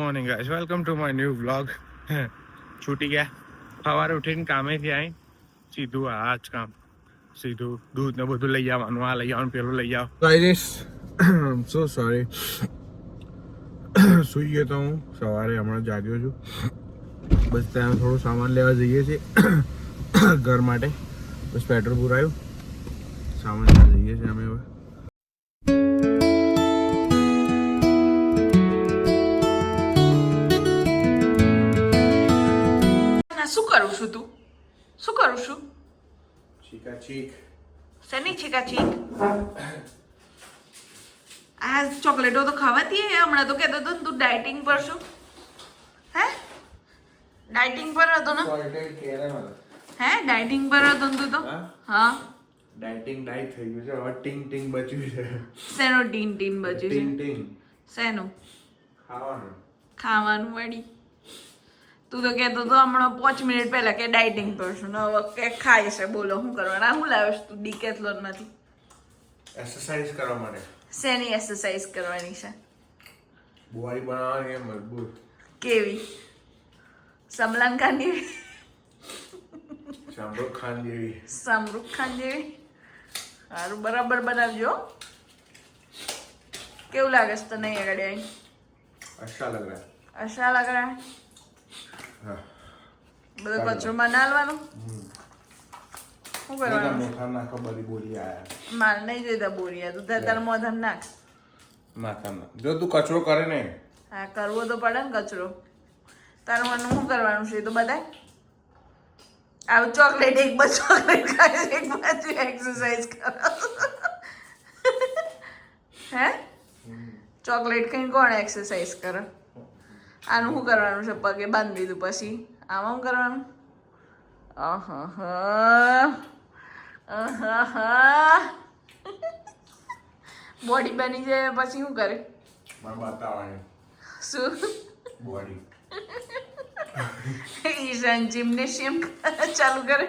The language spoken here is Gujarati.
Morning guys, welcome to my new vlog. છૂટી ગયા સવારે ઉઠીને કામેથી આવી સીધું આ જ કામ, સીધું દૂધ ને બધું લઈ આવવાનું, આ લઈ આવવાનું, પેલું લઈ આવ. ગાઈસ સો સોરી, સુઈ ગયો તો હું સવારે, હમણાં જાગ્યો છું. બસ ત્યાં થોડું સામાન લેવા જઈએ છીએ ઘર માટે. બસ પેટ્રોલ પુરાયું, સામાન લેવા જઈએ છીએ અમે હવે. શું કરું છું તું? શું કરું છું? ચીકા ચીક. શેની ચીકા ચીક? આ ચોકલેટો તો ખાવાતી હે. હમણાં તો કહેતો હતો તું ડાયટિંગ પર છું. હે ડાયટિંગ પર હતો ને? હે ડાયટિંગ પર હતો ને તું તો? હા ડાયટિંગ ડાયટ થઈ ગયું છે હવે. ટીંગ ટીંગ બચ્યું છે. શેનો ટીન ટીન બચ્યું છે? ટીંગ ટીંગ શેનું? ખાવાનું. ખાવાનું વળી. તું તો કહેતો તો હમણાં 5 મિનિટ પહેલા કે ડાયટિંગ પર છું ને હવે કે ખાય છે. બોલો શું કરવાના? શું લાવ્યો તું ડીકેથલોન માંથી? એક્સરસાઇઝ કરવા માટે. શેની એક્સરસાઇઝ કરવાની છે? બોડી બનાવવાની મજબૂત. કેવી? સમલાન ખાન જેવી? શાહરુખ ખાન જેવી. શાહરુખ ખાન જેવી? સારું, બરાબર બનાવજો. કેવું લાગે છે તને આગળ આવી? अच्छा लग रहा है. अच्छा लग रहा है? हाँ. બધો કચરો માં નાલવાનો? શું કરવાનું? મોથા નાખો બધી બોરી આયા. માર નહીં જોઈતા બોરિયા, તું તાર મોઢા નાખ. માથા જો તું કચરો કરે ને. હા, કરવો તો પડે ને કચરો. તારું મને શું કરવાનું છે તો બતાય. આવું ચોકલેટ એક બાજુ ચોકલેટ ખાય, એક બાજુ એક્સરસાઇઝ કરો. હે ચોકલેટ ખાઈને કોણ એક્સરસાઇઝ કરે? આનું શું કરવાનું છે? પગે બાંધી દીધું પછી આમાં શું કરવાનું? બોડી બની જાય પછી શું કરે? બતાવવાની શું બોડી. ઈશાન જીમનેશિયમ ચાલુ કરે.